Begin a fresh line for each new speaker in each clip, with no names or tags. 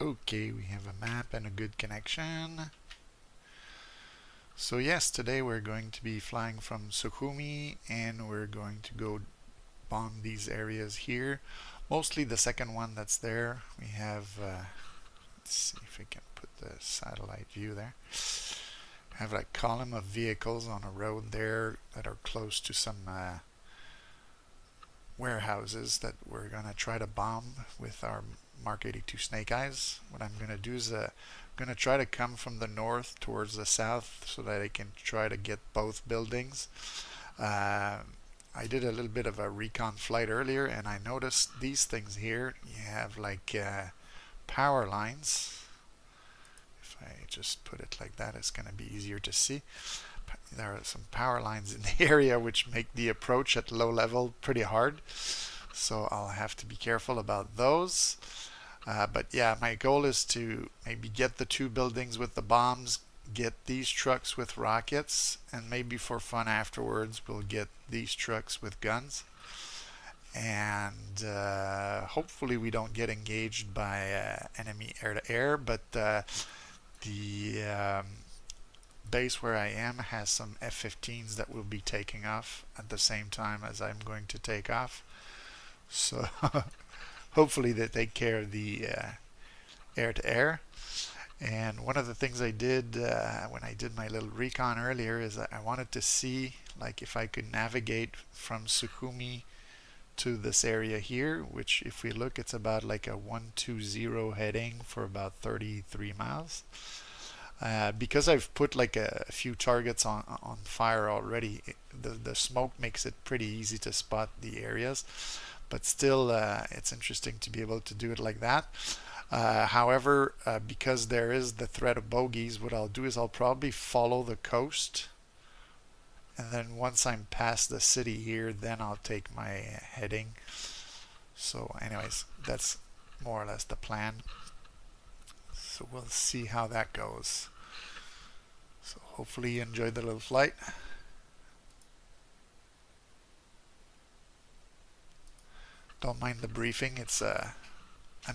Okay, we have a map and a good connection. So yes, today we're going to be flying from Sukhumi and we're going to go bomb these areas here. Mostly the second one that's there. We have, let's see if we can put the satellite view there. Have a column of vehicles on a road there that are close to some warehouses that we're going to try to bomb with our MK-82 Snakeyes. What I'm going to do is I'm going to try to come from the north towards the south so that I can try to get both buildings. I did a little bit of a recon flight earlier and I noticed these things here. You have like power lines. If I just put it like that, it's going to be easier to see. There are some power lines in the area which make the approach at low level pretty hard. So I'll have to be careful about those. But yeah, my goal is to maybe get the two buildings with the bombs, get these trucks with rockets, and maybe for fun afterwards we'll get these trucks with guns. And hopefully we don't get engaged by enemy air-to-air, but the base where I am has some F-15s that will be taking off at the same time as I'm going to take off. So hopefully they take care of the air-to-air. And one of the things I did when I did my little recon earlier is that I wanted to see like if I could navigate from Sukhumi to this area here, which if we look, it's about like a 120 heading for about 33 miles. Because I've put like a few targets on fire already, the smoke makes it pretty easy to spot the areas. But still, it's interesting to be able to do it like that. However, because there is the threat of bogeys, what I'll do is I'll probably follow the coast. And then once I'm past the city here, then I'll take my heading. So anyways, that's more or less the plan. So we'll see how that goes. So hopefully you enjoyed the little flight. Don't mind the briefing. It's a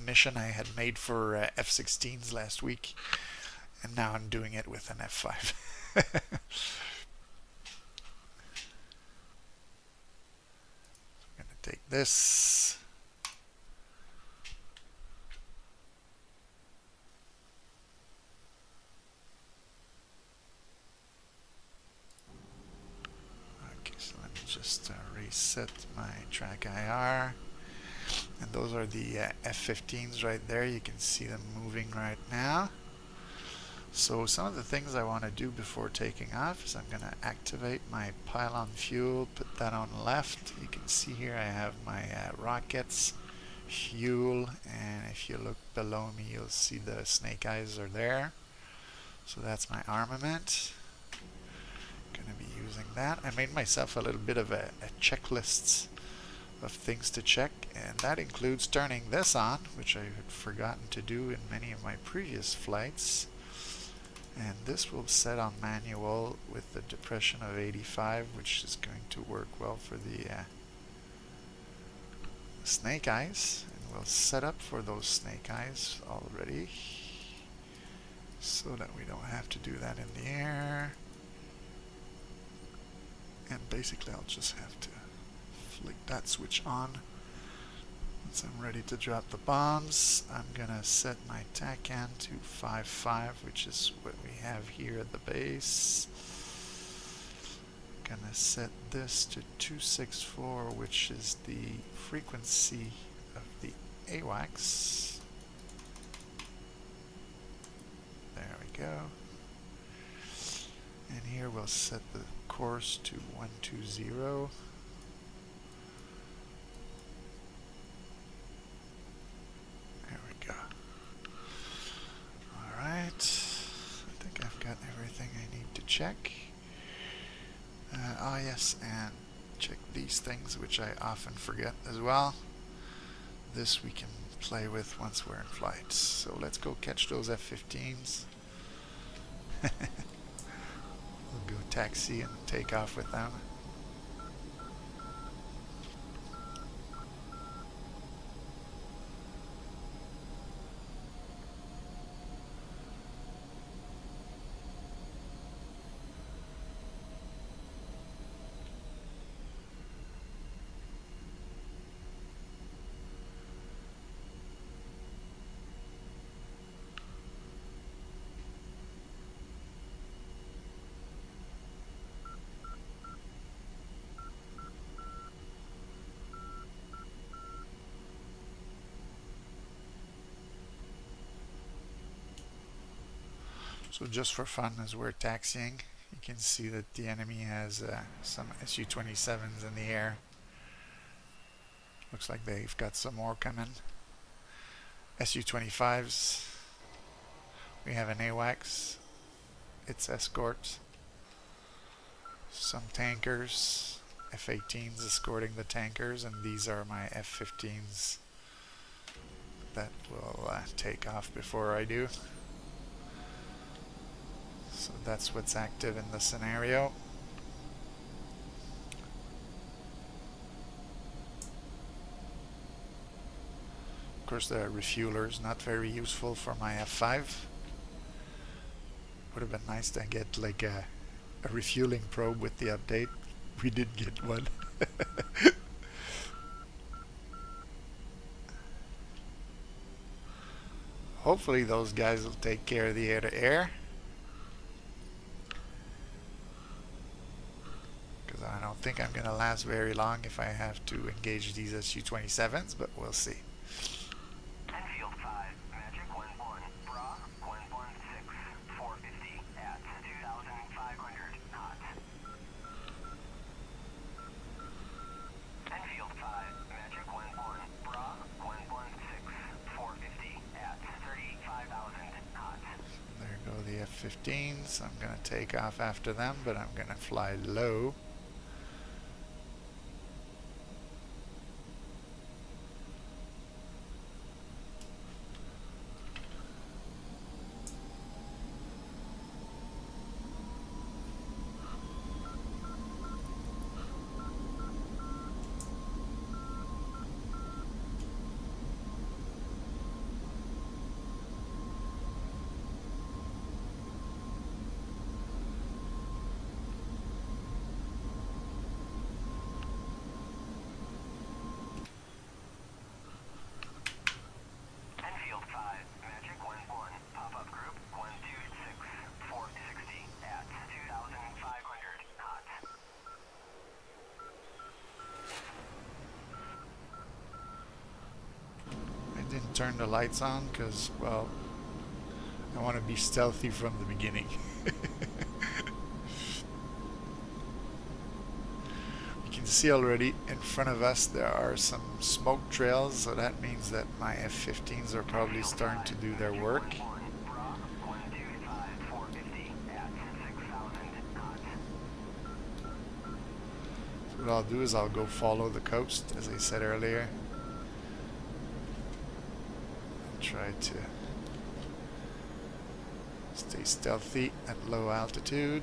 mission I had made for F-16s last week, and now I'm doing it with an F-5. I'm going to take this. Okay, so let me just reset my track IR. And those are the F-15s right there. You can see them moving right now. So some of the things I want to do before taking off is I'm going to activate my pylon fuel, put that on left. You can see here I have my rockets, fuel, and if you look below me you'll see the Snakeyes are there. So that's my armament. Going to be using that. I made myself a little bit of a checklist of things to check, and that includes turning this on, which I had forgotten to do in many of my previous flights. And this will set on manual with the depression of 85, which is going to work well for the Snakeyes. And we'll set up for those Snakeyes already so that we don't have to do that in the air. And basically I'll just have to flick that switch on. Once I'm ready to drop the bombs, I'm gonna set my TACAN to 5.5, which is what we have here at the base. Gonna set this to 264, which is the frequency of the AWACS. There we go. And here we'll set the course to 120. I think I've got everything I need to check. Yes, and check these things, which I often forget as well. This we can play with once we're in flight. So let's go catch those F-15s. We'll go taxi and take off with them. So just for fun, as we're taxiing, you can see that the enemy has some Su-27s in the air. Looks like they've got some more coming. Su-25s. We have an AWACS. It's escorts. Some tankers. F-18s escorting the tankers, and these are my F-15s that will take off before I do. So that's what's active in the scenario. Of course, the refueler's not very useful for my F5. Would have been nice to get like a refueling probe with the update. We did get one. Hopefully those guys will take care of the air-to-air. Because I don't think I'm going to last very long if I have to engage these Su-27s, but we'll see.
Enfield 5, Magic 1-1, Bra 116, 450 at 2,500 knots. Enfield 5, Magic 1-1, Bra 116, 450 at 35,000 knots.
There go the F-15s. I'm going to take off after them, but I'm going to fly low. Didn't turn the lights on because, well, I want to be stealthy from the beginning. You can see already in front of us there are some smoke trails, so that means that my F-15s are probably starting to do their work. So what I'll do is I'll go follow the coast, as I said earlier. Try to stay stealthy at low altitude.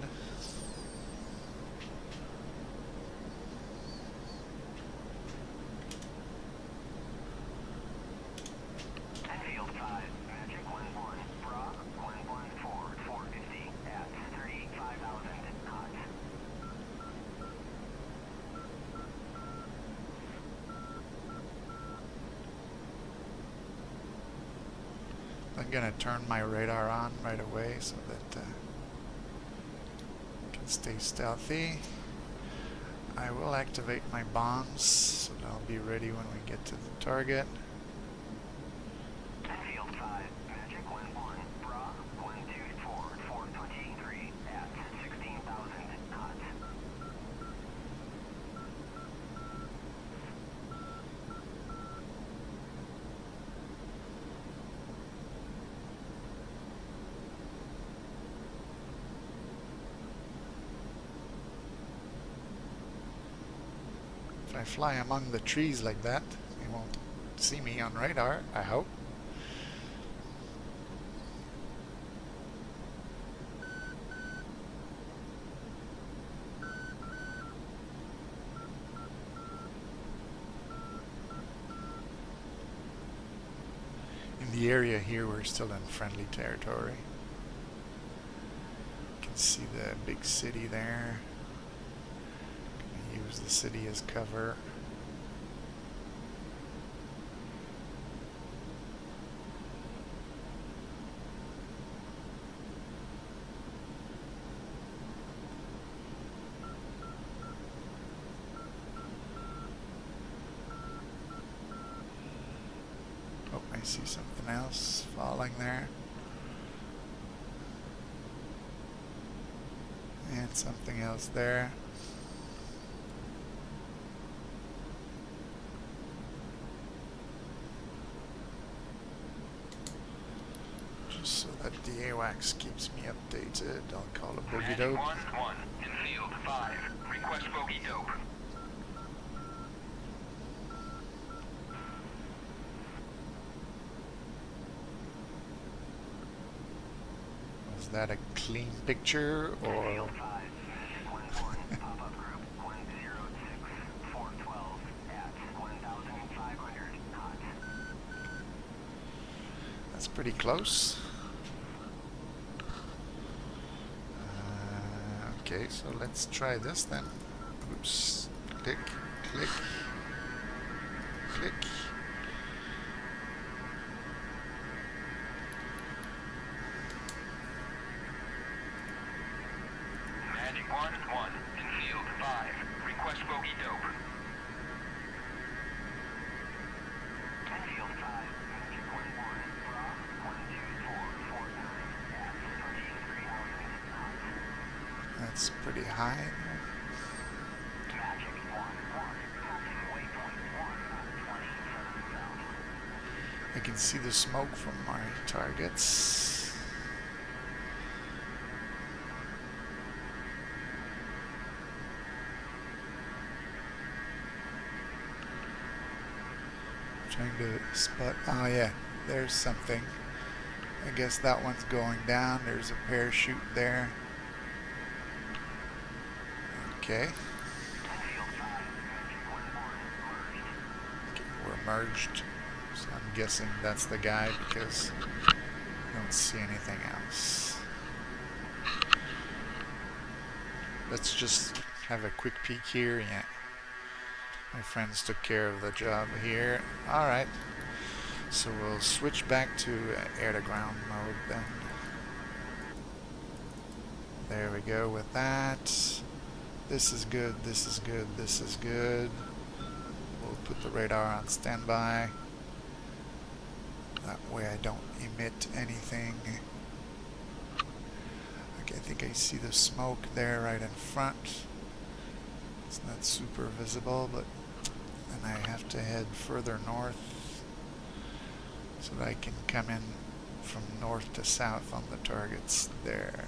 Enfield 5, Magic 1-1, Bra 114, 450 at 35,000 knots.
I'm going to turn my radar on right away so that I can stay stealthy. I will activate my bombs so that I'll be ready when we get to the target.
Enfield 5, Magic 1-1, Bra 124, 423 at 16,000 knots.
If I fly among the trees like that, you won't see me on radar, I hope. In the area here, we're still in friendly territory. You can see the big city there. Use the city as cover. Oh, I see something else falling there. find something else there. Just so that the AWACS keeps me updated, I'll call a bogey
Magic
dope.
1-1 in field 5. Request bogey dope.
Is that a clean picture or?
Field 5. Magic 1-1. Pop-up group 106 412 at 1,500 knots.
That's pretty close. Okay, so let's try this then. Oops. Click, click, click.
Magic 1-1 in field 5. Request bogey dope. In field 5. Magic 1-1. Bra 12449 at 33,000 knots.
That's pretty high.
Magic 1-1. Passing waypoint 1 at 27,000.
I can see the smoke from my targets. Trying to spot. Oh yeah, there's something. I guess that one's going down. There's a parachute there. Okay. Okay, we're merged. So I'm guessing that's the guy because I don't see anything else. Let's just have a quick peek here. Yeah. My friends took care of the job here. Alright. So we'll switch back to air-to-ground mode then. There we go with that. This is good, this is good, this is good. We'll put the radar on standby. That way I don't emit anything. Okay, I think I see the smoke there right in front. It's not super visible, but then I have to head further north so that I can come in from north to south on the targets there.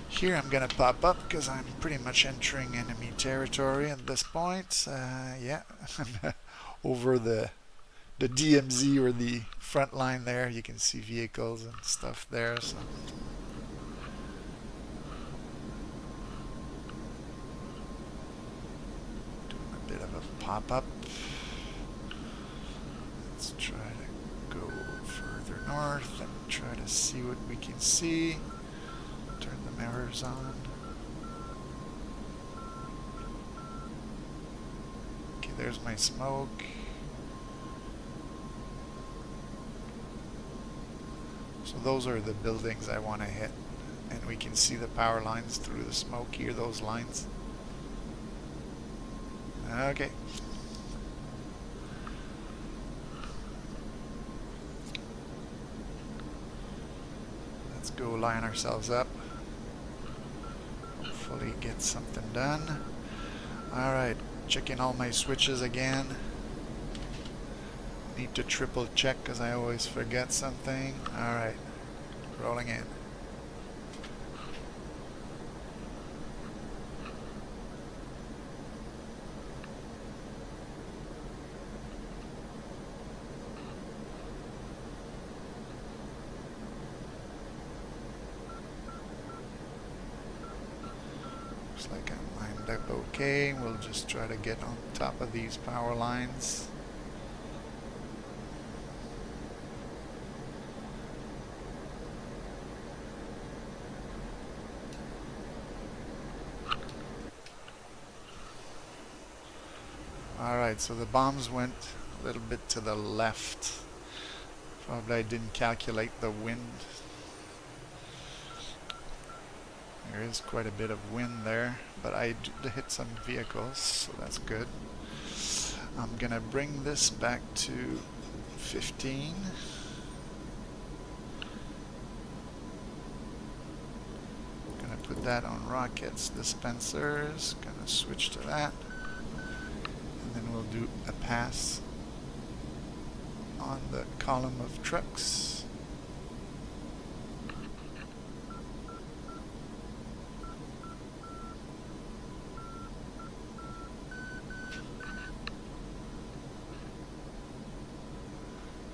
Here I'm gonna pop up because I'm pretty much entering enemy territory at this point. Yeah, over the DMZ or the front line there. You can see vehicles and stuff there. So. Doing a bit of a pop-up. Let's try to go further north and try to see what we can see. Turn the mirrors on. Okay, there's my smoke. So those are the buildings I want to hit. And we can see the power lines through the smoke here, those lines. Okay. Let's go line ourselves up. Hopefully get something done. Alright, checking all my switches again. Need to triple check because I always forget something. Alright, rolling in. Looks like I'm lined up okay. We'll just try to get on top of these power lines. Alright, so the bombs went a little bit to the left. Probably I didn't calculate the wind. There is quite a bit of wind there, but I did hit some vehicles, so that's good. I'm gonna bring this back to 15. put that on rockets dispensers. Gonna switch to that. And then we'll do a pass on the column of trucks.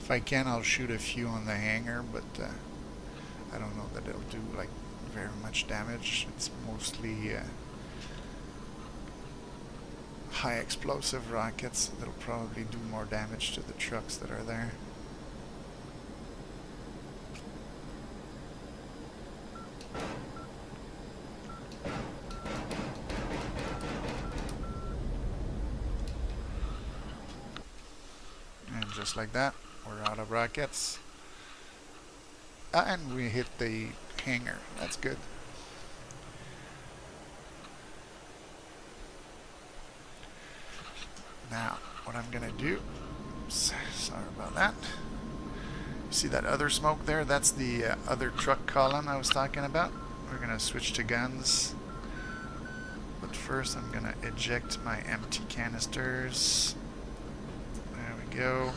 If I can, I'll shoot a few on the hangar, but I don't know that it'll do like very much damage. It's mostly high explosive rockets that'll probably do more damage to the trucks that are there. And just like that, we're out of rockets. And we hit the hangar. That's good. Now, what I'm gonna do, sorry about that. You see that other smoke there? That's the other truck column I was talking about. We're gonna switch to guns. But first I'm gonna eject my empty canisters. There we go.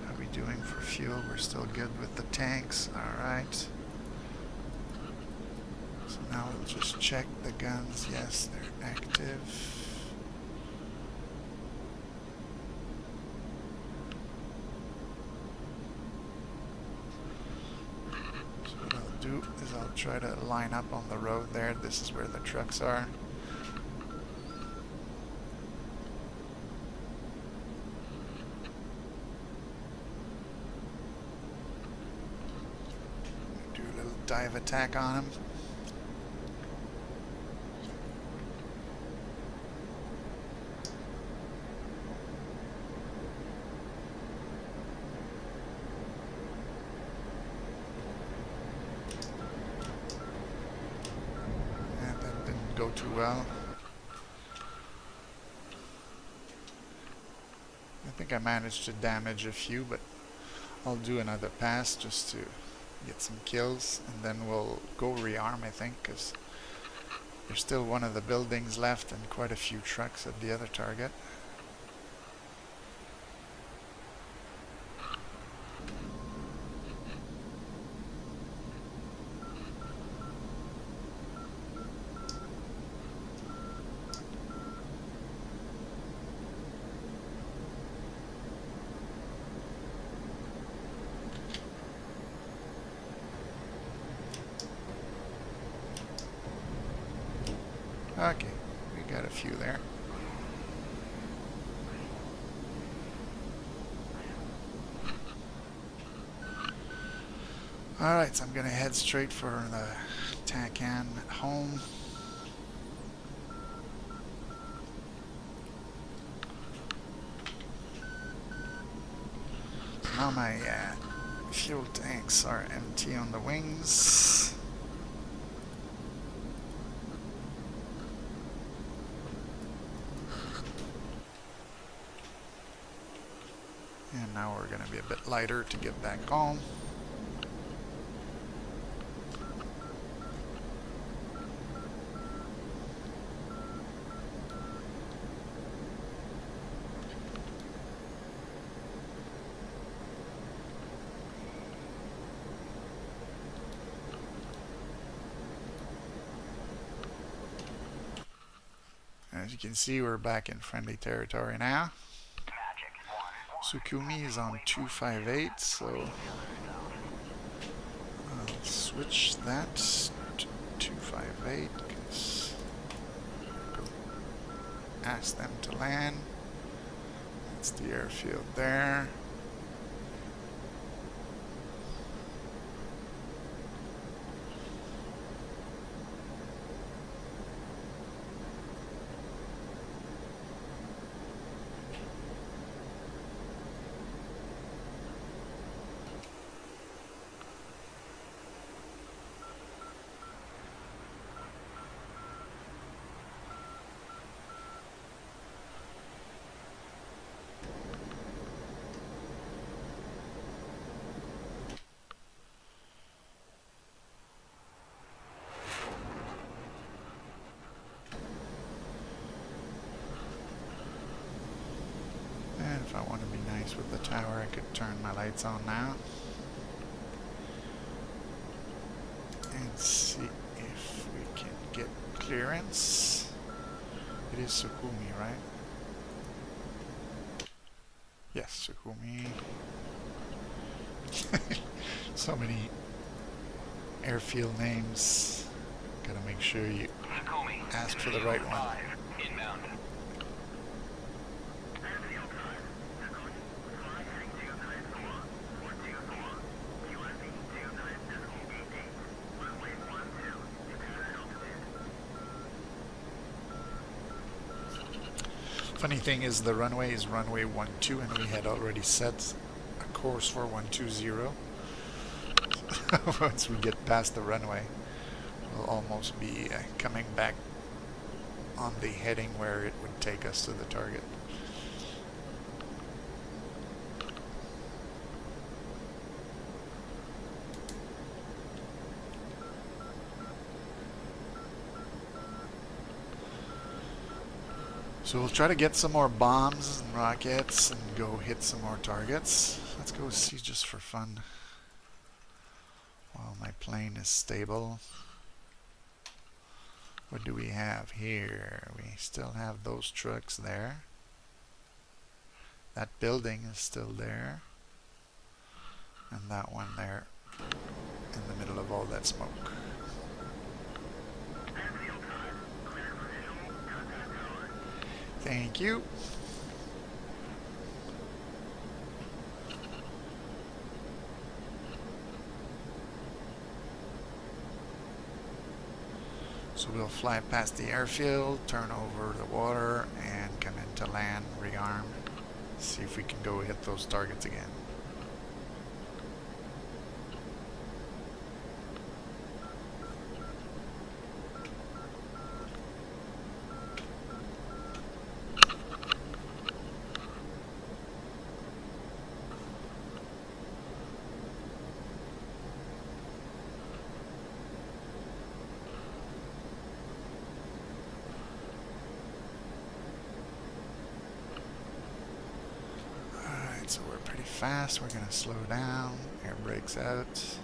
How are we doing for fuel? We're still good with the tanks. Alright. So now we'll just check the guns. Yes, they're active. Do is I'll try to line up on the road there. This is where the trucks are. Do a little dive attack on them. Go too well. I think I managed to damage a few, but I'll do another pass just to get some kills, and then we'll go rearm, I think, because there's still one of the buildings left and quite a few trucks at the other target. Okay, we got a few there. Alright, so I'm going to head straight for the TACAN at home. Now my fuel tanks are empty on the wings. And now we're going to be a bit lighter to get back home. As you can see, we're back in friendly territory now. Sukumi is on 258, so I'll switch that to 258 because ask them to land. That's the airfield there. I could turn my lights on now and see if we can get clearance. It is Sukumi, right? Yes, Sukumi. So many airfield names. Gotta make sure you ask for the right one.
Inbound.
Funny thing is the runway is runway 12 and we had already set a course for 120. Once we get past the runway, we'll almost be coming back on the heading where it would take us to the target. So we'll try to get some more bombs and rockets and go hit some more targets. Let's go see just for fun while my plane is stable. What do we have here? We still have those trucks there. That building is still there. And that one there in the middle of all that smoke. Thank you. So we'll fly past the airfield, turn over the water, and come into land, rearm, see if we can go hit those targets again. So we're pretty fast. We're going to slow down. Air brakes out.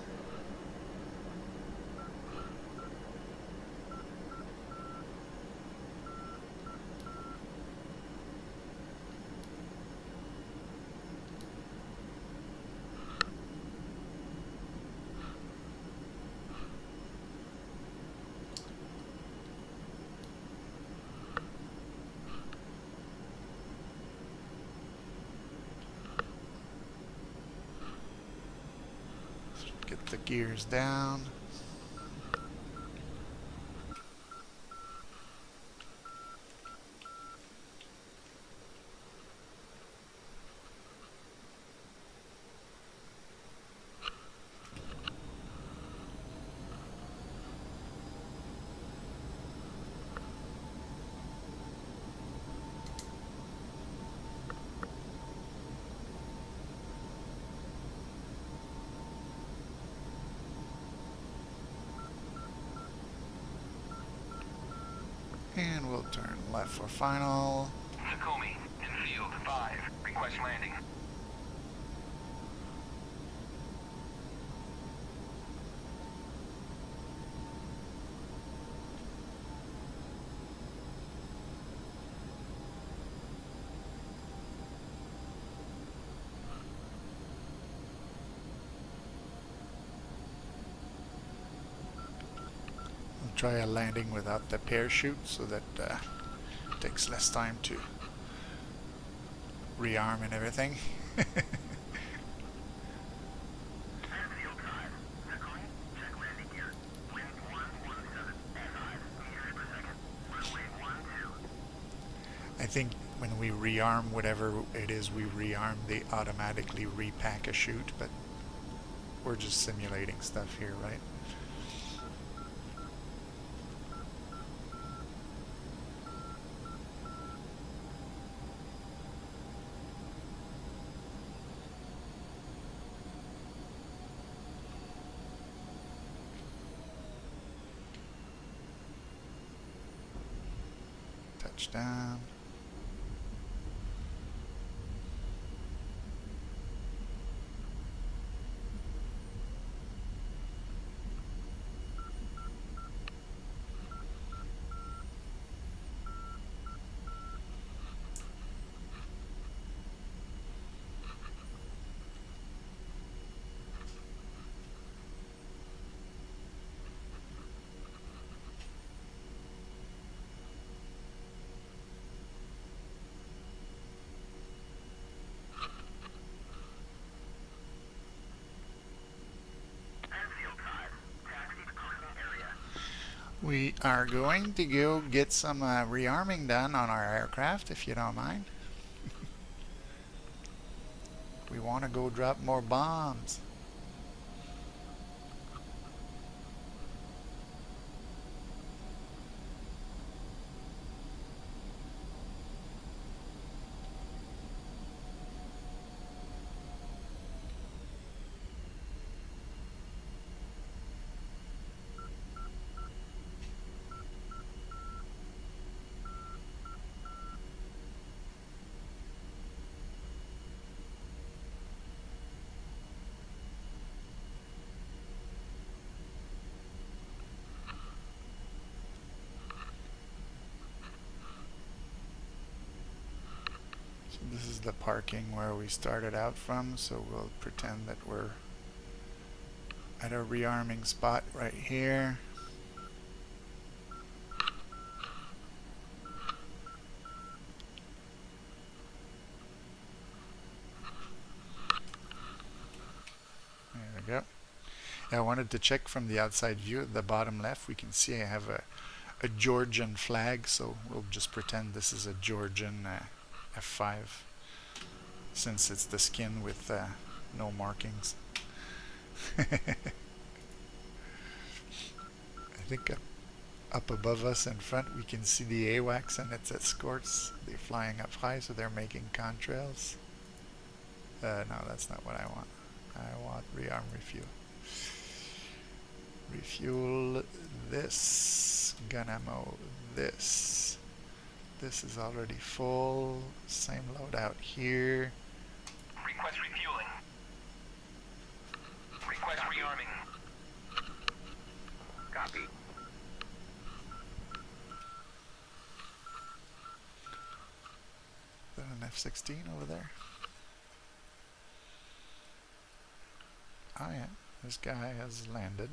Get the gears down. And we'll turn left for final.
Takumi, in field 5. Request landing.
We'll try a landing without the parachute so that it takes less time to rearm and everything. I think when we rearm whatever it is we rearm, they automatically repack a chute, but we're just simulating stuff here, right? Touchdown. We are going to go get some rearming done on our aircraft, if you don't mind. We want to go drop more bombs. This is the parking where we started out from, so we'll pretend that we're at a rearming spot right here. There we go. I wanted to check from the outside view at the bottom left. We can see I have a Georgian flag, so we'll just pretend this is a Georgian F5, since it's the skin with no markings. I think up above us in front we can see the AWACS and its escorts. They're flying up high, so they're making contrails. No, that's not what I want. I want rearm refuel. Refuel this. Gun ammo this. This is already full. Same loadout here.
Request refueling. Request rearming. Copy.
Is that an F-16 over there? Oh yeah, this guy has landed.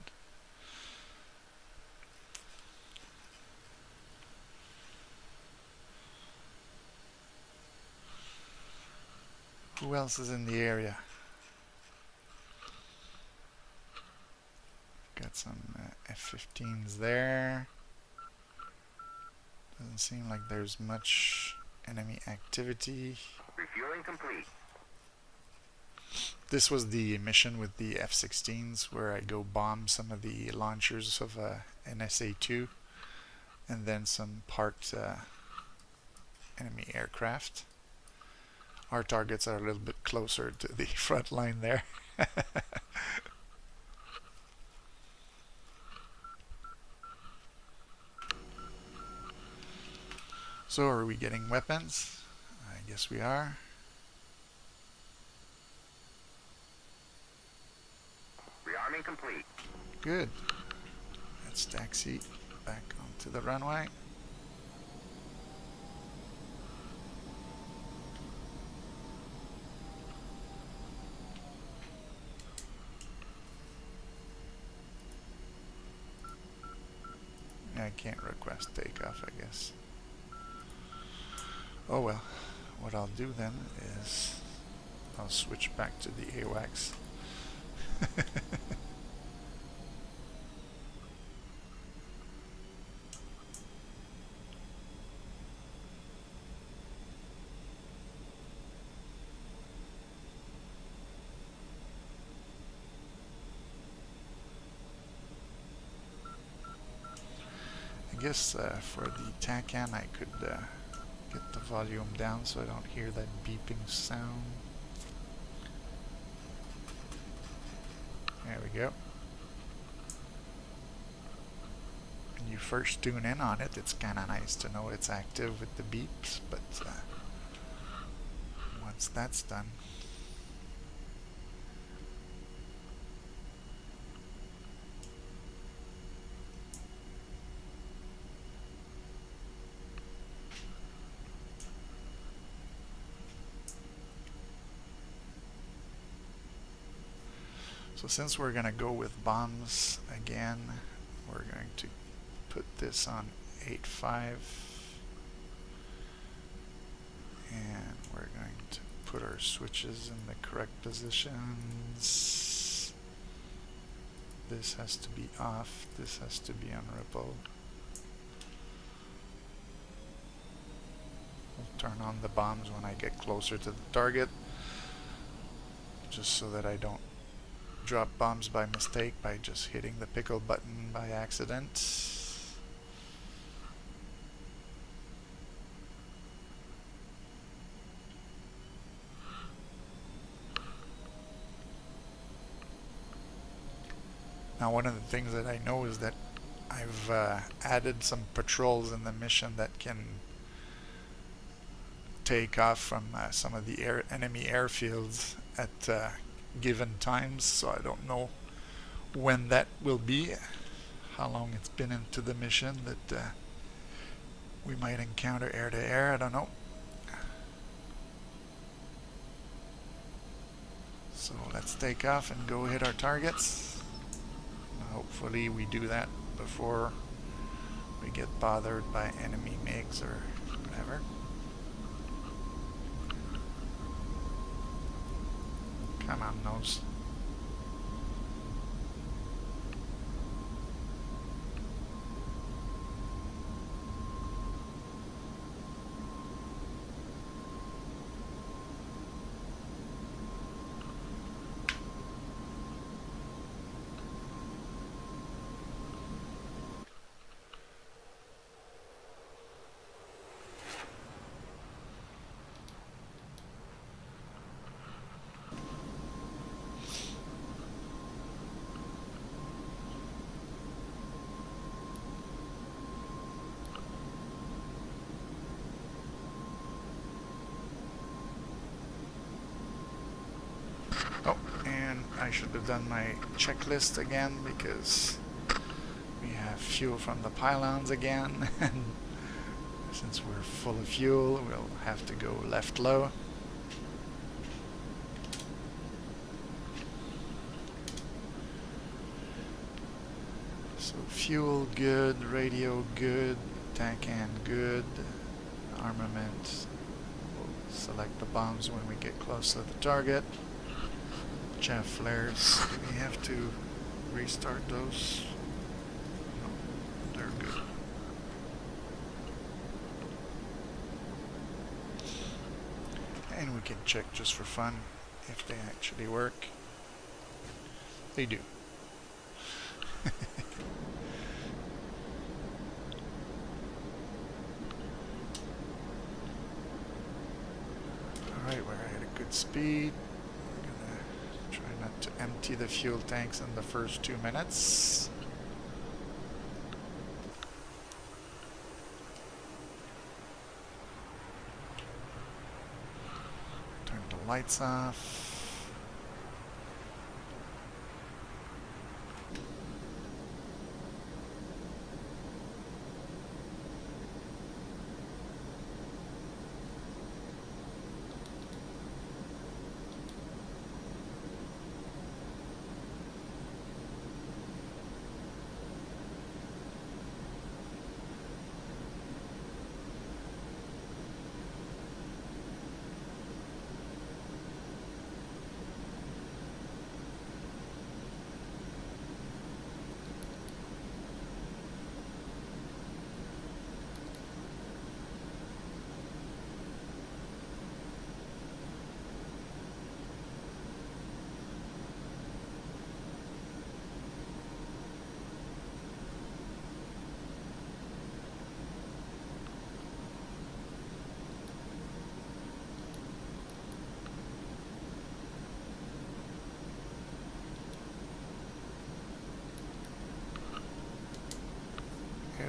Who else is in the area? Got some F-15s there. Doesn't seem like there's much enemy activity.
Refueling complete.
This was the mission with the F-16s, where I go bomb some of the launchers of an SA-2 and then some parked enemy aircraft. Our targets are a little bit closer to the front line there. So are we getting weapons? I guess we are.
Rearming complete.
Good. Let's taxi back onto the runway. I can't request takeoff, I guess. Oh well. What I'll do then is I'll switch back to the AWACS. I guess for the TACAN I could get the volume down so I don't hear that beeping sound. There we go. When you first tune in on it, it's kind of nice to know it's active with the beeps, but once that's done, so since we're going to go with bombs again, we're going to put this on 8.5 and we're going to put our switches in the correct positions. This has to be off, this has to be on ripple. I'll turn on the bombs when I get closer to the target, just so that I don't drop bombs by mistake by just hitting the pickle button by accident. Now, one of the things that I know is that I've added some patrols in the mission that can take off from some of the enemy airfields at given times, so I don't know when that will be, how long it's been into the mission that we might encounter air-to-air, I don't know. So let's take off and go hit our targets. Hopefully we do that before we get bothered by enemy MiGs or whatever. Come on, nose. Oh, and I should have done my checklist again because we have fuel from the pylons again, and since we're full of fuel, we'll have to go left low. So fuel good, radio good, tank and good, armament. We'll select the bombs when we get close to the target. Chaff flares, do we have to restart those? No, they're good. And we can check just for fun if they actually work. They do. Alright, we're at a good speed. To empty the fuel tanks in the first 2 minutes. Turn the lights off.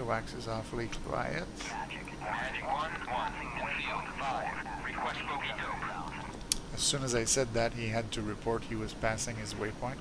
Wax is awfully quiet.
Heading 1-1 in field 5. Request bogey dope.
As soon as I said that, he had to report he was passing his waypoint.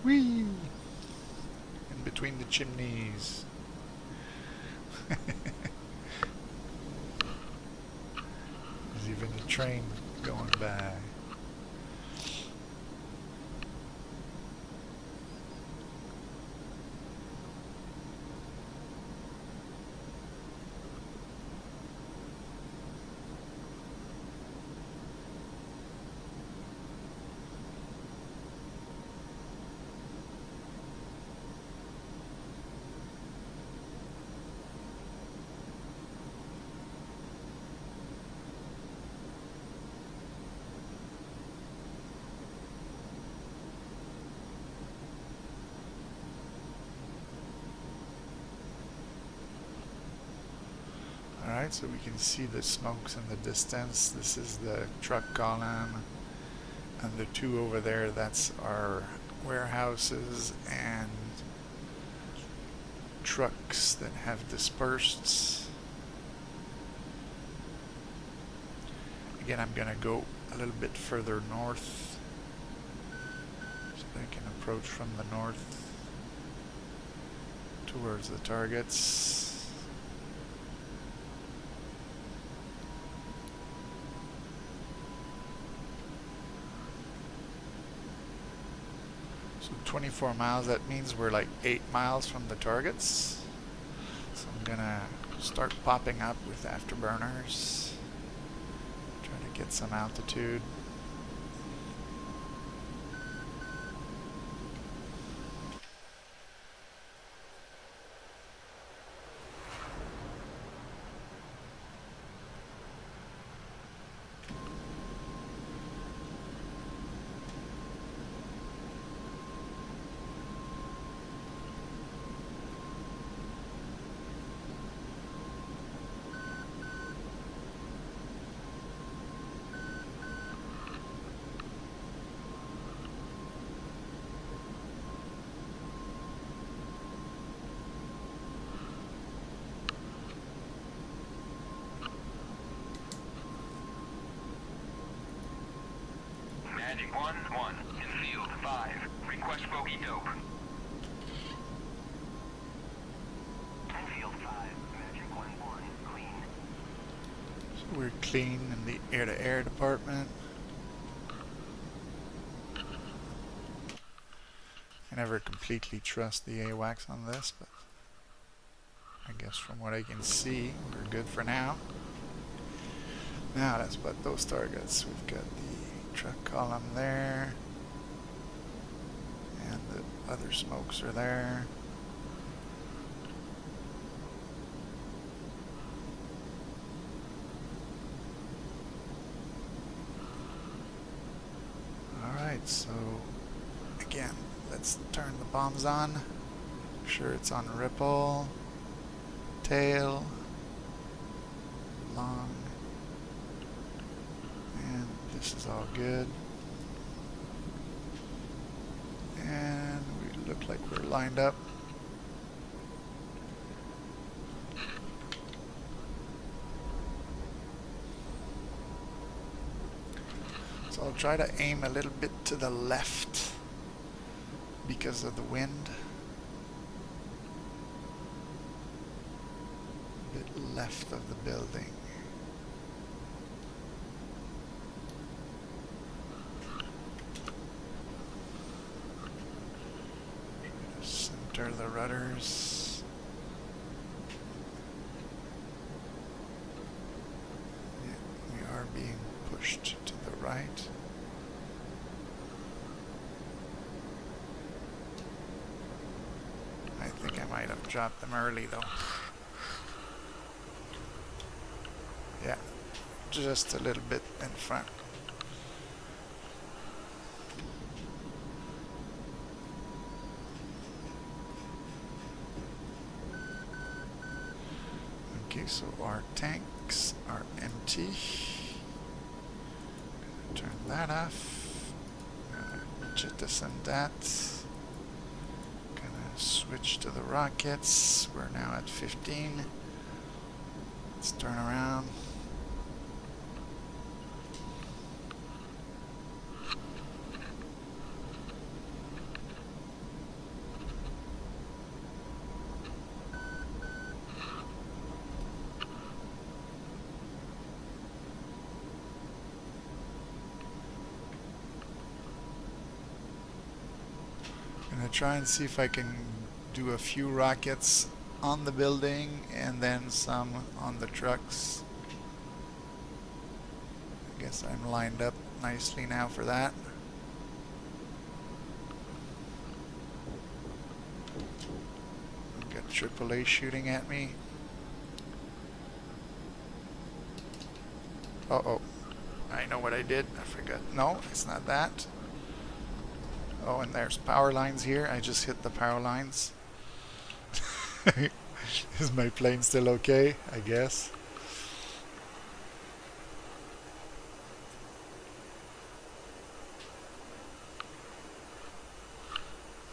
Whee! In between the chimneys. There's even a train going by. Alright, so we can see the smokes in the distance. This is the truck column, and the two over there, that's our warehouses and trucks that have dispersed. Again, I'm going to go a little bit further north so I can approach from the north towards the targets. So 24 miles, that means we're like 8 miles from the targets. So I'm gonna start popping up with afterburners. Try to get some altitude.
Magic 1-1 in field 5. Request bogey dope. In field 5, Magic 1-1, clean.
So we're clean in the air-to-air department. I never completely trust the AWACS on this, but I guess from what I can see, we're good for now. Now let's put those targets. We've got the truck column there, and the other smokes are there. Alright, so again, let's turn the bombs on. Make sure it's on ripple, tail, long, and this is all good. And we look like we're lined up. So I'll try to aim a little bit to the left because of the wind. A bit left of the building. Center the rudders. Yeah, we are being pushed to the right. I think I might have dropped them early though. Yeah, just a little bit in front. Okay, so our tanks are empty. Turn that off. Jettison that. Gonna switch to the rockets. We're now at 15. Let's turn around. try and see if I can do a few rockets on the building and then some on the trucks. I guess I'm lined up nicely now for that. I've got AAA shooting at me. Uh-oh. I know what I did. I forgot. No, it's not that. Oh, and there's power lines here. I just hit the power lines. Is my plane still okay? I guess.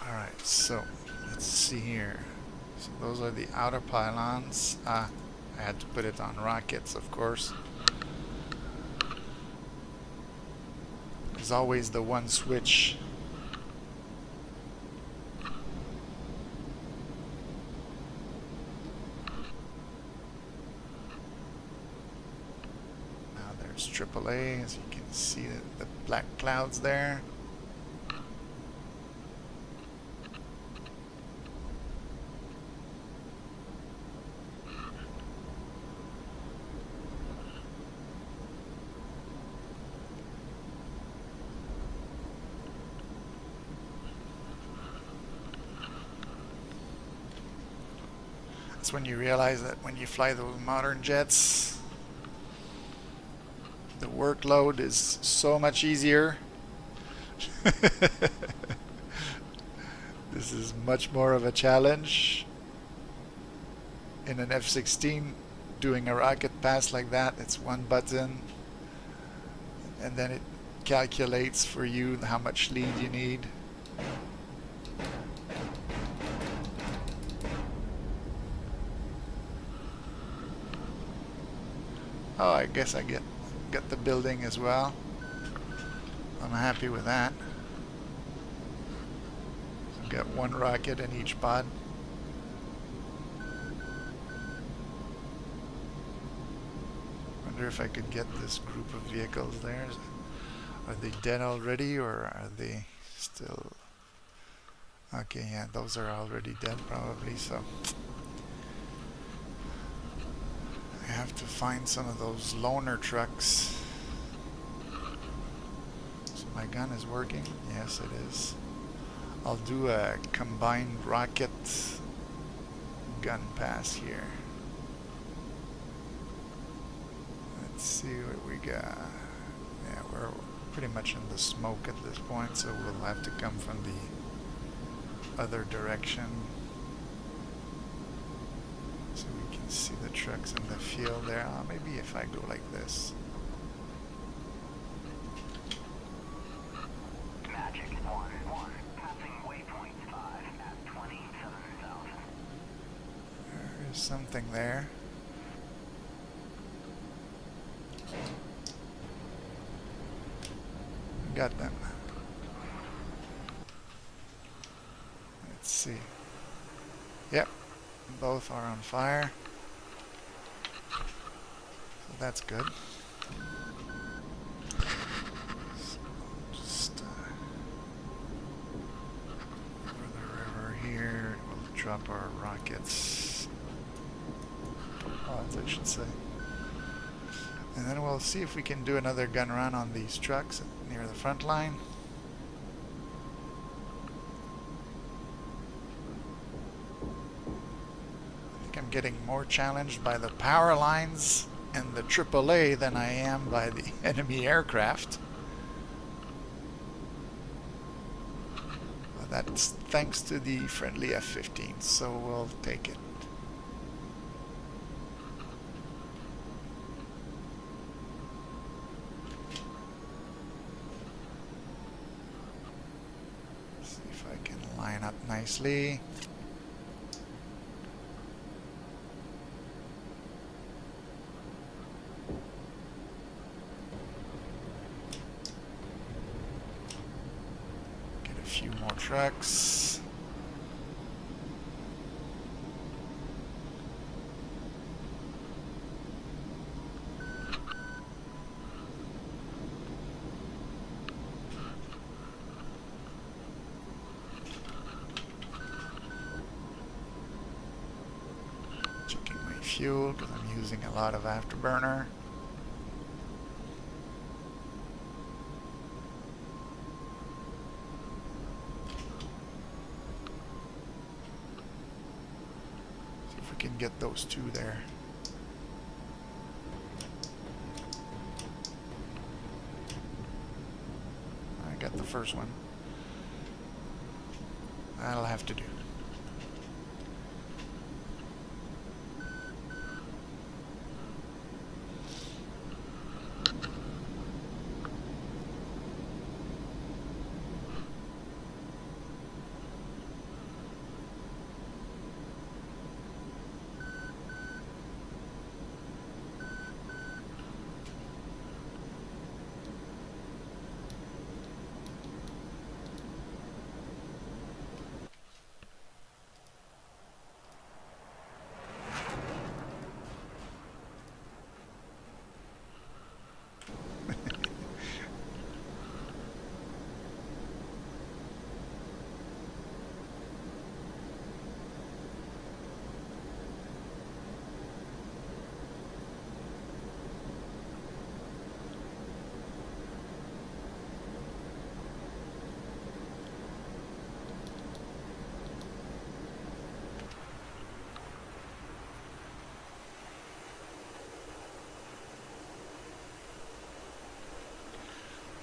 Alright, so let's see here. So those are the outer pylons. I had to put it on rockets, of course. There's always the one switch. Now there's AAA, as you can see the black clouds there. That's when you realize that when you fly those modern jets, the workload is so much easier. This is much more of a challenge. In an F-16, doing a rocket pass like that, it's one button, and then it calculates for you how much lead you need. Oh, I guess I get the building as well. I'm happy with that. I've got one rocket in each pod. Wonder if I could get this group of vehicles there. Are they dead already, or are they still... Okay, yeah, those are already dead probably, so... I have to find some of those loaner trucks. So my gun is working? Yes, it is. I'll do a combined rocket gun pass here. Let's see what we got. Yeah, we're pretty much in the smoke at this point, so we'll have to come from the other direction. So we can see the trucks in the field there. Maybe if I go like this.
Magic 1-1. Passing waypoint 5 at 27,000.
There's something there. Got them. Let's see. Yep. Both are on fire. So that's good. So just over the river here, we'll drop our rockets. Pods, I should say. And then we'll see if we can do another gun run on these trucks near the front line. I'm getting more challenged by the power lines and the AAA than I am by the enemy aircraft. But that's thanks to the friendly F-15, so we'll take it. See if I can line up nicely. Few more trucks. fuel because I'm using a lot of afterburner. See if we can get those two there. I got the first one. That'll have to do.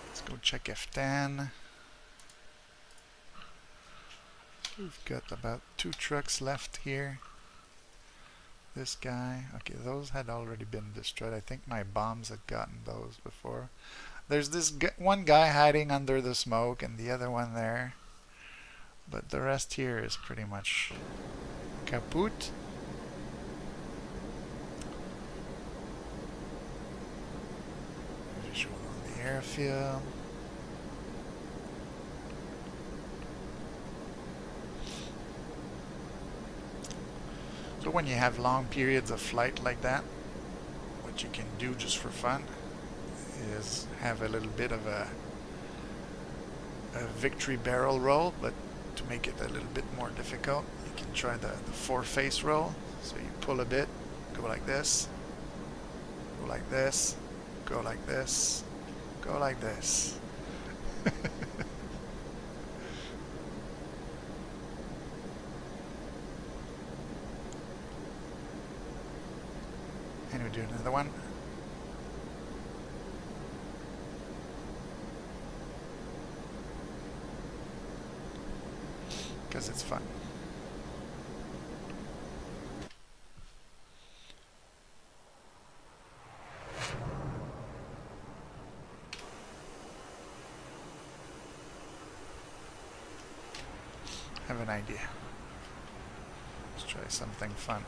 Let's go check F10. We've got about 2 trucks left here. This guy, okay, those had already been destroyed. I think my bombs had gotten those before. There's this one guy hiding under the smoke and the other one there. But the rest here is pretty much kaput. Visual on the airfield. So when you have long periods of flight like that, what you can do just for fun is have a little bit of a victory barrel roll, but to make it a little bit more difficult, you can try the 4-face roll. So you pull a bit, go like this, go like this, go like this, go like this. And we do another one. Because it's fun. Have an idea. Let's try something fun.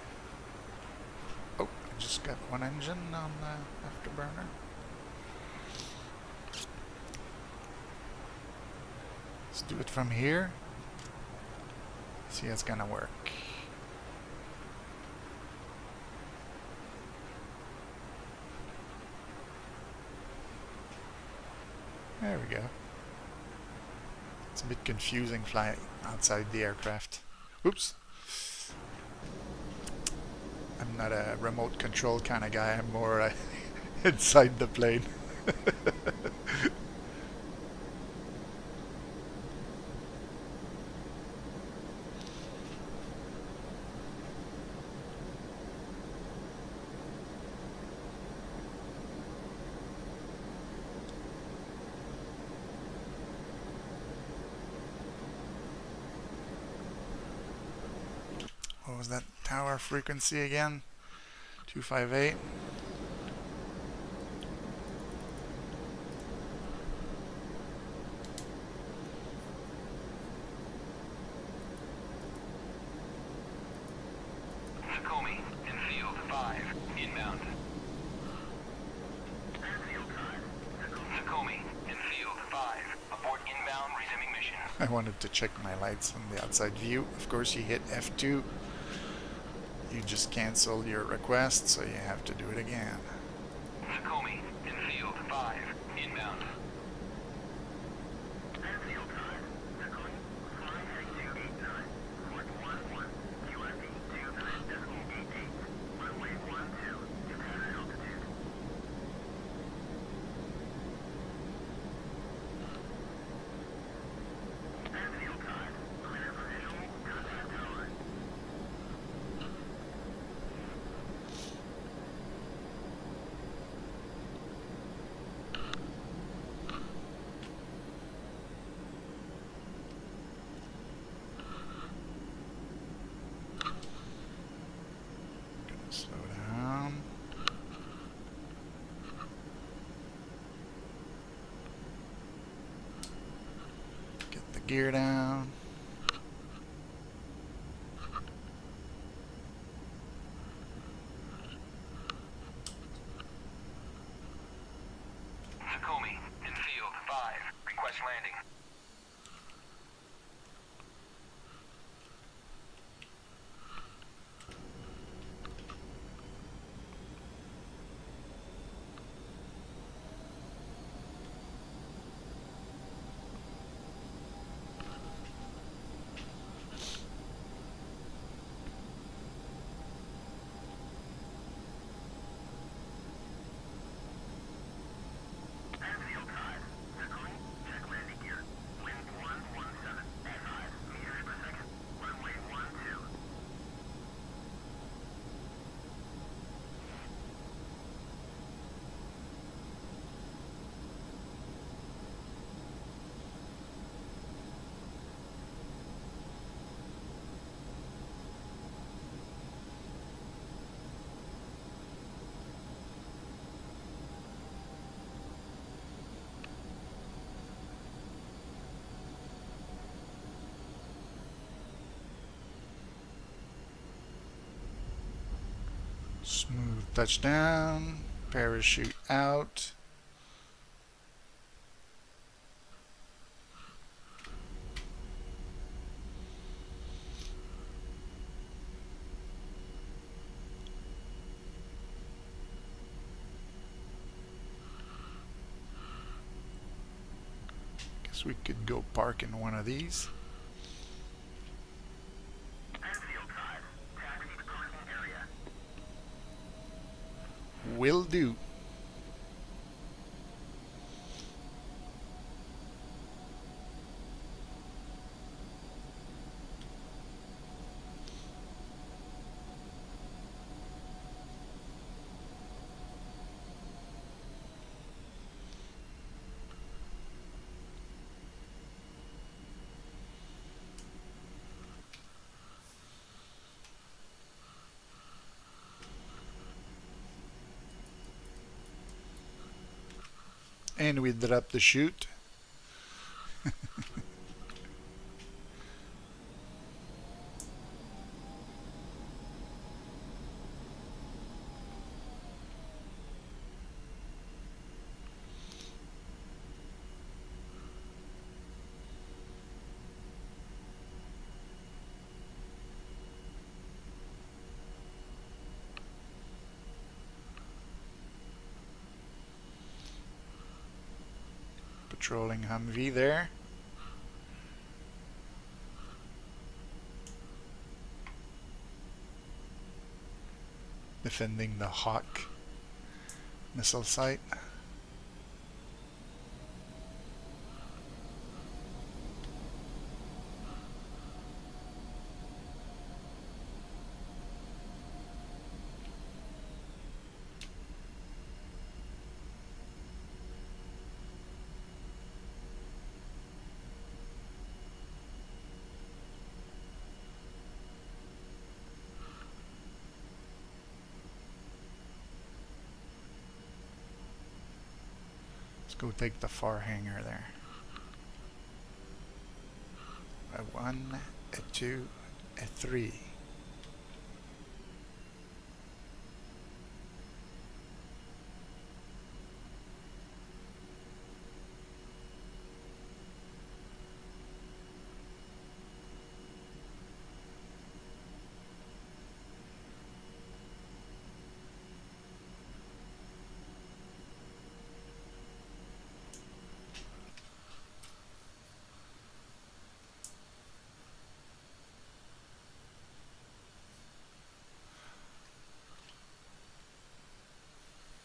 Oh, I just got one engine on the afterburner. Let's do it from here. See how it's gonna work. There we go. It's a bit confusing flying outside the aircraft. Oops. I'm not a remote control kind of guy. I'm more inside the plane. What was that tower frequency again? 258.
Tacomi, infield 5, inbound. Tacomi, infield 5, abort inbound, resuming mission.
I wanted to check my lights on the outside view. Of course, you hit F2. You just canceled your request, so you have to do it again.
Tacomi, infield 5, inbound.
gear down.
Takomi, in field 5. Request landing.
Smooth touchdown. Parachute out. Guess we could go park in one of these. Will do. And we drop the chute. Patrolling Humvee there. Defending the Hawk missile site. Let's go take the far hangar there. A 1, a 2, a 3.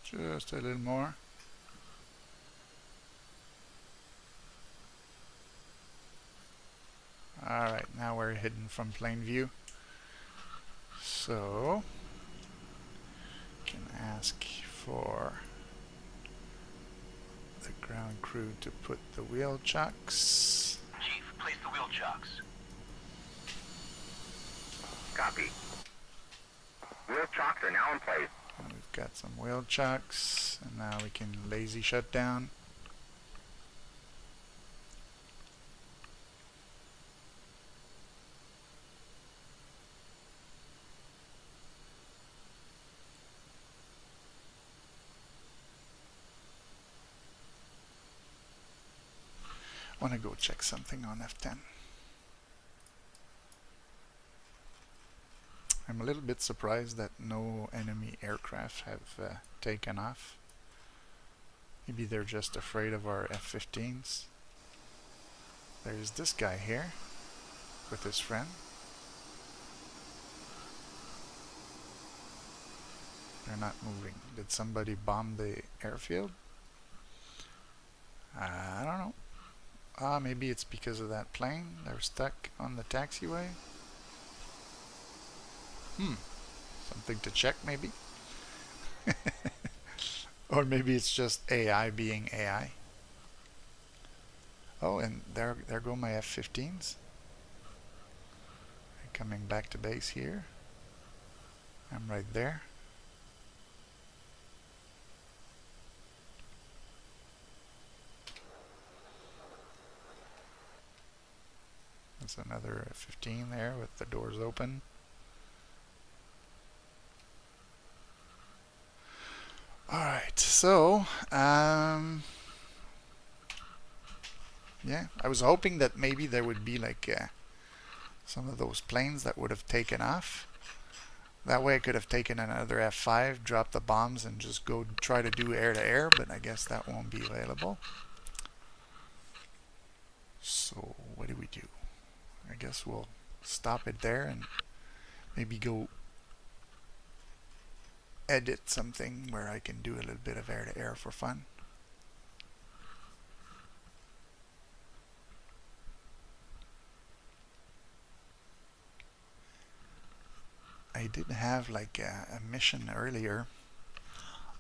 Just a little more. Alright, now we're hidden from plane view. So, can ask for the ground crew to put the wheel chocks.
Chief, place the wheel chocks.
Copy. Wheel chocks are now in place.
And we've got some wheel chocks, and now we can lazy shut down. Want to go check something on F10. I'm a little bit surprised that no enemy aircraft have taken off. Maybe they're just afraid of our F-15s. There's this guy here with his friend. They're not moving. Did somebody bomb the airfield? I don't know. Maybe it's because of that plane. They're stuck on the taxiway. Something to check maybe. Or maybe it's just AI being AI. Oh, and there go my F-15s. Coming back to base here. I'm right there. There's another F-15 there with the doors open. Alright, so yeah, I was hoping that maybe there would be like some of those planes that would have taken off. That way I could have taken another F5, dropped the bombs, and just go try to do air-to-air, but I guess that won't be available. So what do we do? I guess we'll stop it there and maybe go edit something where I can do a little bit of air-to-air for fun. I did have like a mission earlier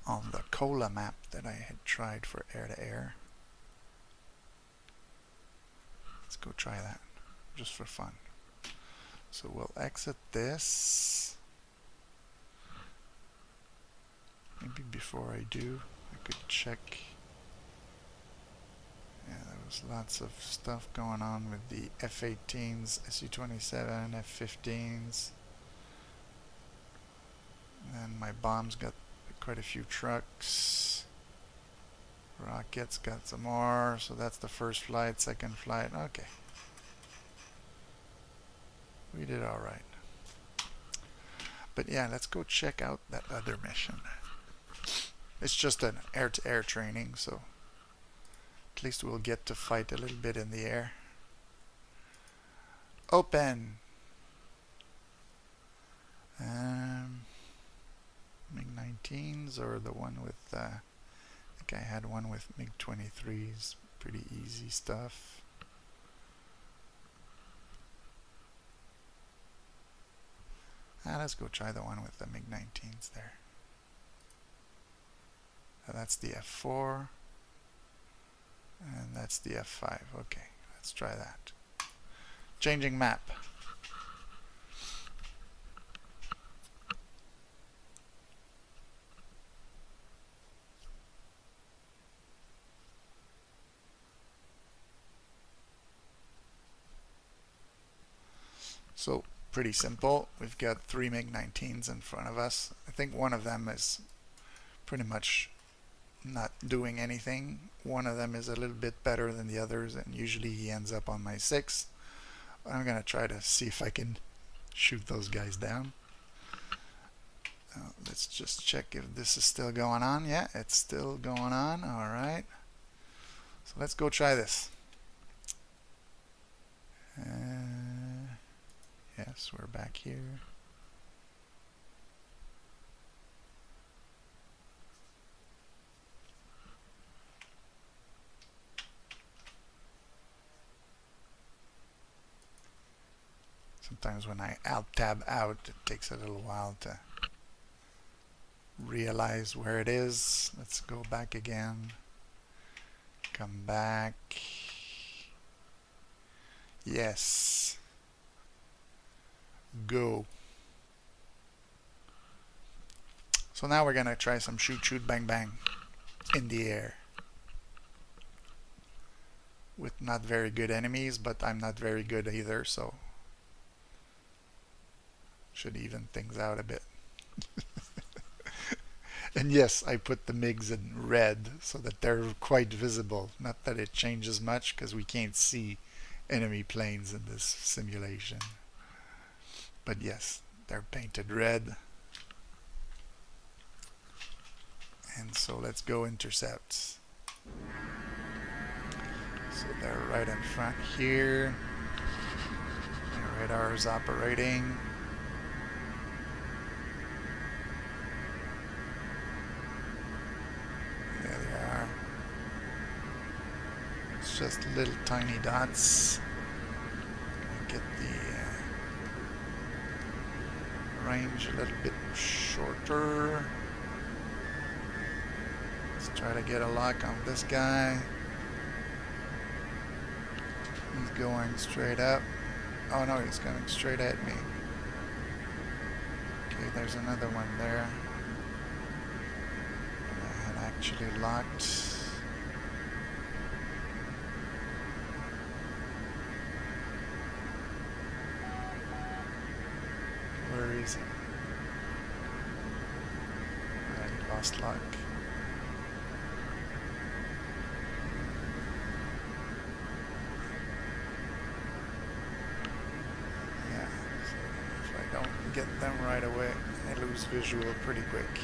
on the Cola map that I had tried for air-to-air. Let's go try that just for fun. So we'll exit this. Maybe before I do, I could check. Yeah, there was lots of stuff going on with the F-18s, Su-27, F-15s. And my bombs got quite a few trucks. Rockets got some more. So that's the first flight, second flight. Okay. We did alright. But yeah, let's go check out that other mission. It's just an air-to-air training, so at least we'll get to fight a little bit in the air. Open! MiG-19s or the one with, I think I had one with MiG-23s. Pretty easy stuff. Let's go try the one with the MiG-19s there. That's the F4. And that's the F5. Okay, let's try that. Changing map. So pretty simple. We've got 3 MiG-19s in front of us. I think one of them is pretty much not doing anything. One of them is a little bit better than the others, and usually he ends up on my 6. I'm gonna try to see if I can shoot those guys down. Let's just check if this is still going on. Yeah, it's still going on. Alright, so let's go try this. Yes, we're back here. Sometimes when I alt-tab out, it takes a little while to realize where it is. Let's go back again. Come back. Yes. Go. So now we're gonna try some shoot, shoot, bang, bang in the air. With not very good enemies, but I'm not very good either, so should even things out a bit. And yes, I put the MiGs in red so that they're quite visible. Not that it changes much because we can't see enemy planes in this simulation. But yes, they're painted red. And so let's go intercepts. So they're right in front here. The radar is operating. There they are. It's just little tiny dots. Get the range a little bit shorter. Let's try to get a lock on this guy. He's going straight up. Oh no, he's coming straight at me. Okay, there's another one there. I had actually locked. Where is he? I lost lock. Yeah, so if I don't get them right away, I lose visual pretty quick.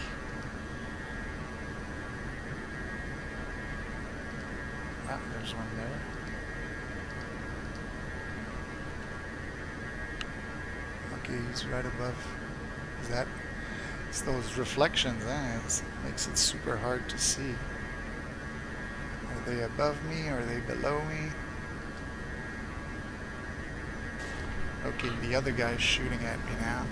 Ah, there's one there. Okay, he's right above. Is that? It's those reflections, it makes it super hard to see. Are they above me? Are they below me? Okay, the other guy's shooting at me now.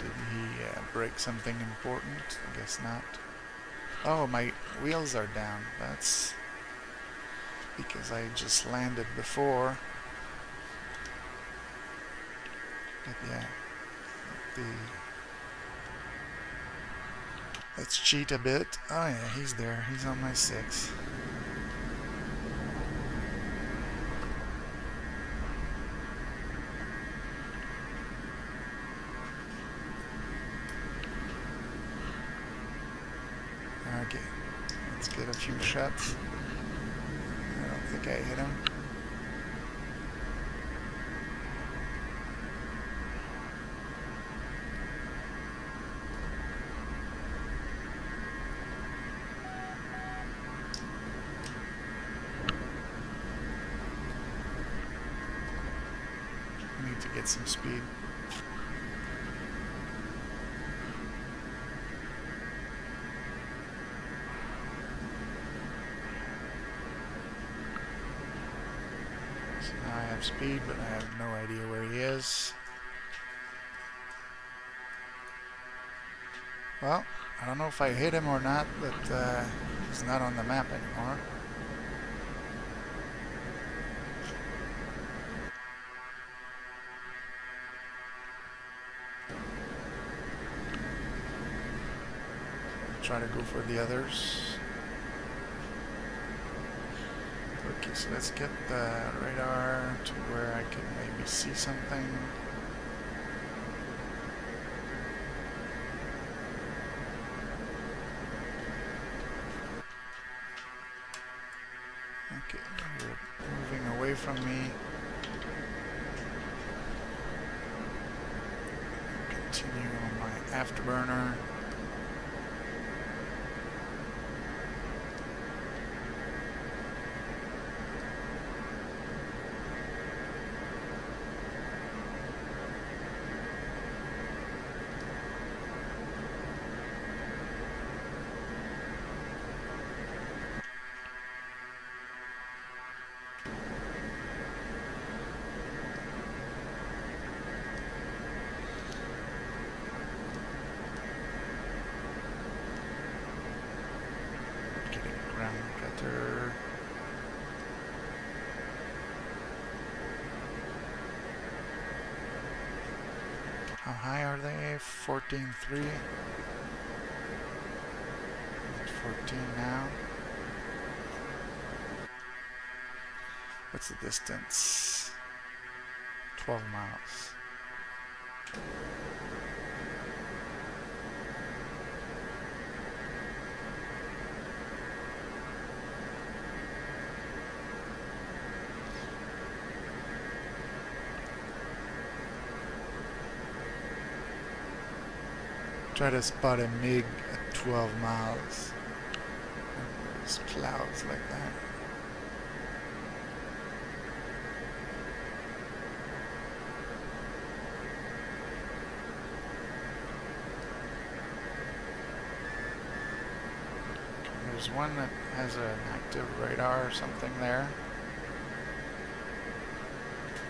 Did he break something important? I guess not. Oh, my wheels are down. That's because I just landed before. But yeah, let's cheat a bit. Oh yeah, he's there. He's on my 6. Okay, let's get a few shots. I don't think I hit him. I need to get some speed. I have speed, but I have no idea where he is. Well, I don't know if I hit him or not, but he's not on the map anymore. I'll try to go for the others. Okay, so let's get the radar to where I can maybe see something. Okay, you're moving away from me. Continue on my afterburner. How high are they? 14.3. 14 now. What's the distance? 12 miles. Try to spot a MiG at 12 miles. There's clouds like that. There's one that has an active radar or something there.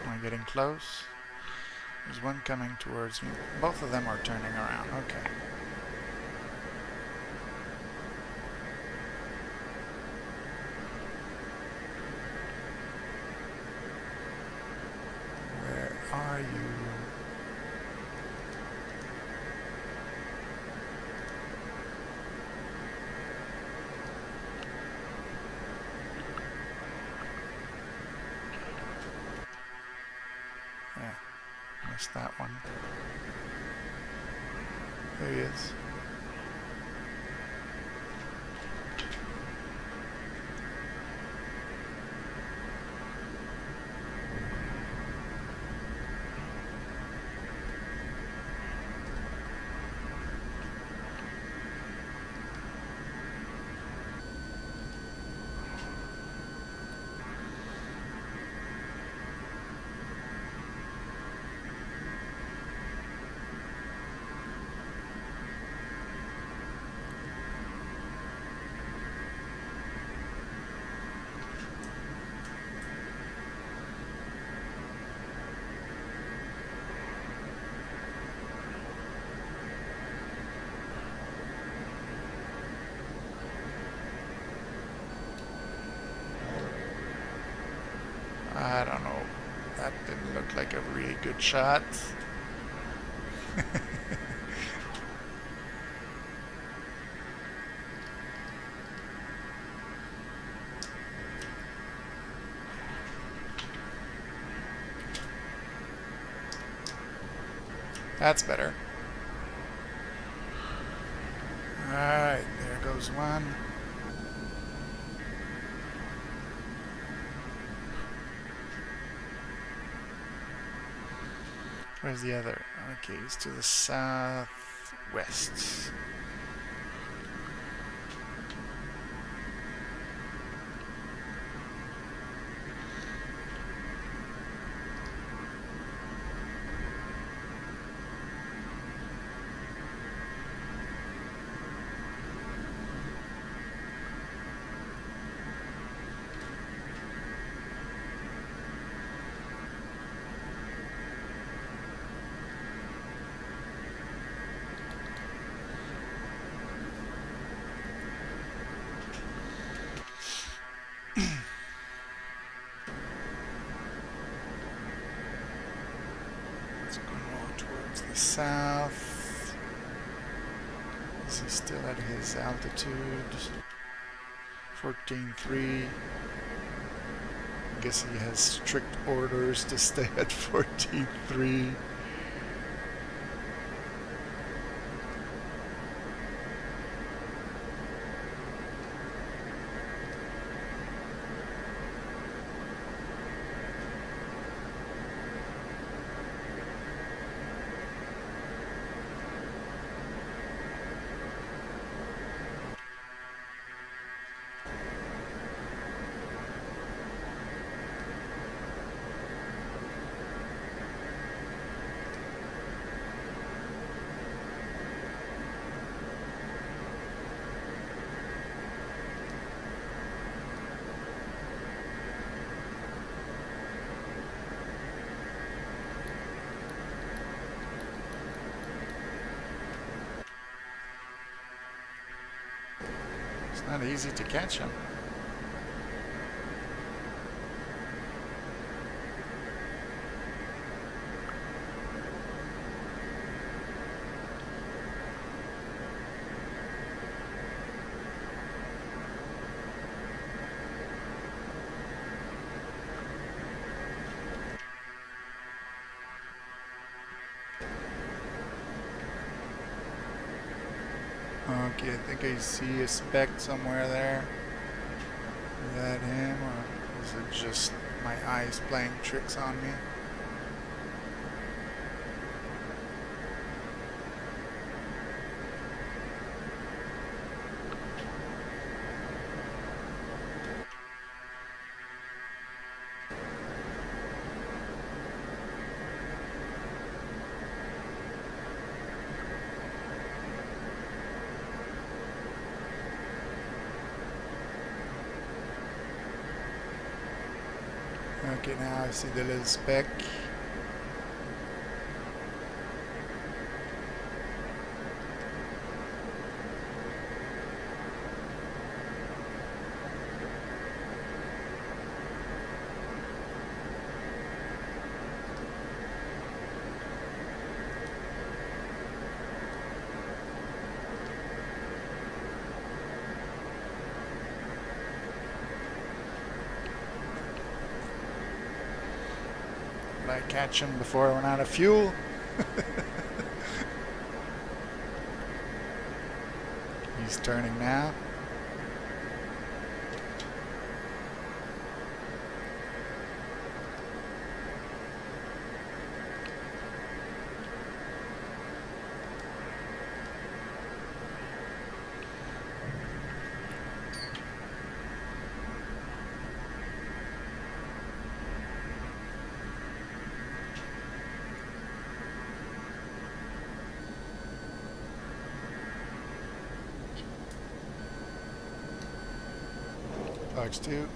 Am I getting close? There's one coming towards me. Both of them are turning around. Okay. Where are you? Yeah. Missed that one. There he is. I don't know. That didn't look like a really good shot. That's better. Alright, there goes one. Where's the other? Okay, he's to the southwest. The south. Is he still at his altitude? 14.3. I guess he has strict orders to stay at 14.3. It's not easy to catch him. Okay, I think I see a speck somewhere there. Is that him, or is it just my eyes playing tricks on me? Okay, now I see the little speck. Did I catch him before I went out of fuel? He's turning now. Box 2.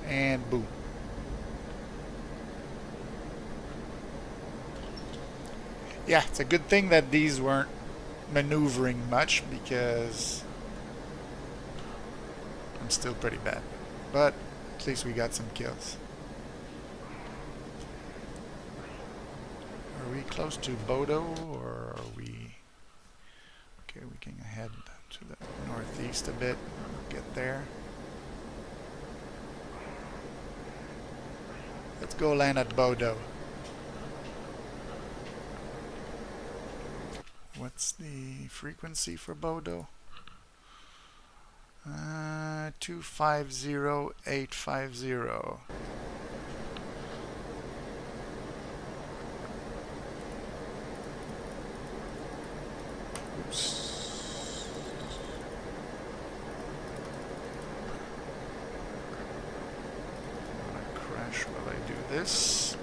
And boom. Yeah, it's a good thing that these weren't maneuvering much, because I'm still pretty bad. But at least we got some kills. Are we close to Bodo, or are we... Okay, we can head to the northeast a bit. Get there. Let's go land at Bodo. What's the frequency for Bodo? 250850. Oops. I'm gonna crash while I do this.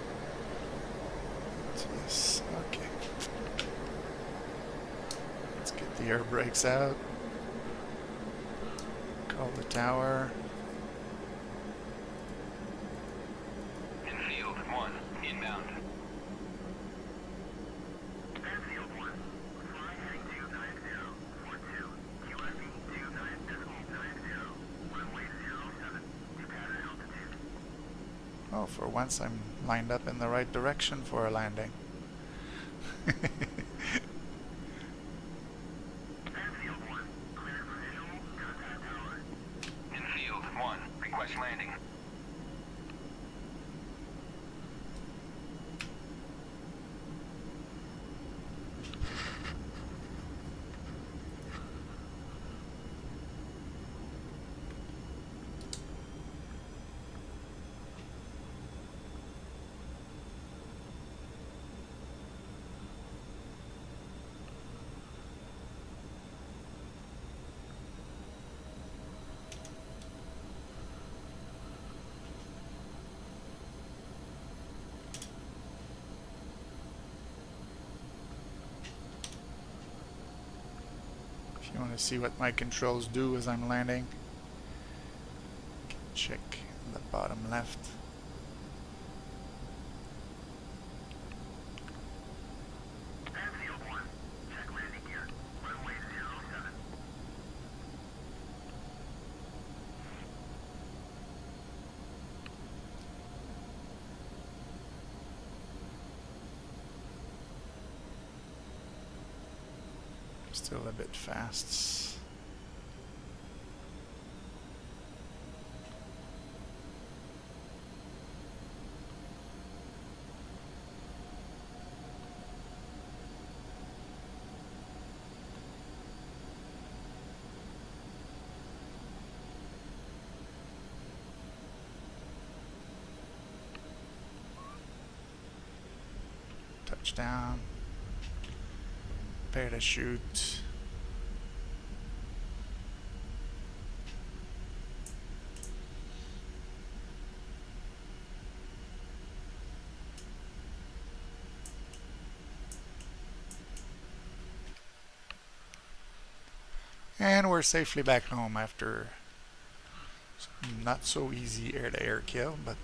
Yes, okay. Let's get the air brakes out. Call the tower.
Infield 1, inbound.
Enfield 1, fly heading 29042, QFE 29.90, runway 07, departure altitude.
Oh, for once I'm lined up in the right direction for a landing.
Enfield 1, cleared for visual, contact tower.
Infield 1, request landing.
If you want to see what my controls do as I'm landing, check the bottom left.
Enfield 1, check landing gear, runway 07.
Still a bit fast. touchdown. Parachute. And we're safely back home after some not so easy air-to-air kill, but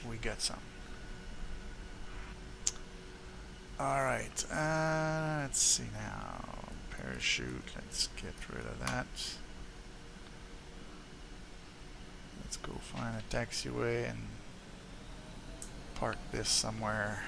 we got some. Alright, let's see now. Parachute, let's get rid of that. Let's go find a taxiway and park this somewhere.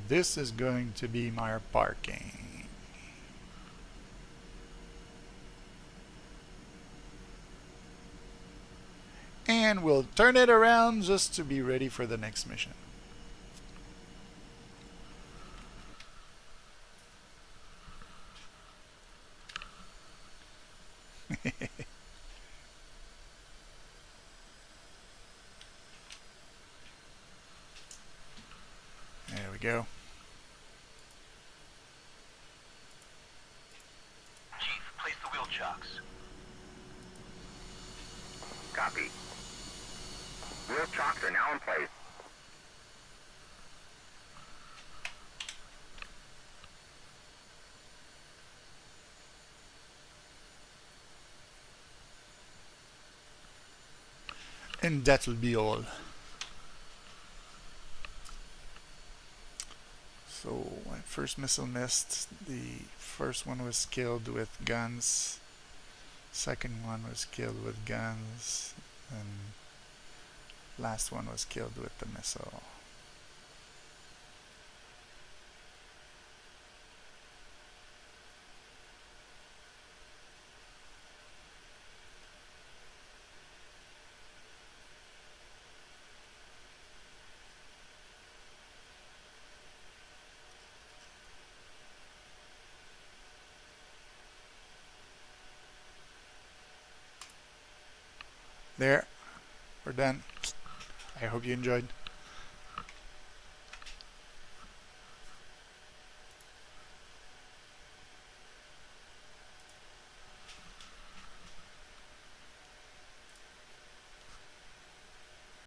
This is going to be my parking. And we'll turn it around just to be ready for the next mission. There we go.
Chief, place the wheel chocks.
Copy. Wheel chocks are now in place.
And that'll be all. So my first missile missed. The first one was killed with guns. Second one was killed with guns. And last one was killed with the missile. There, we're done. I hope you enjoyed.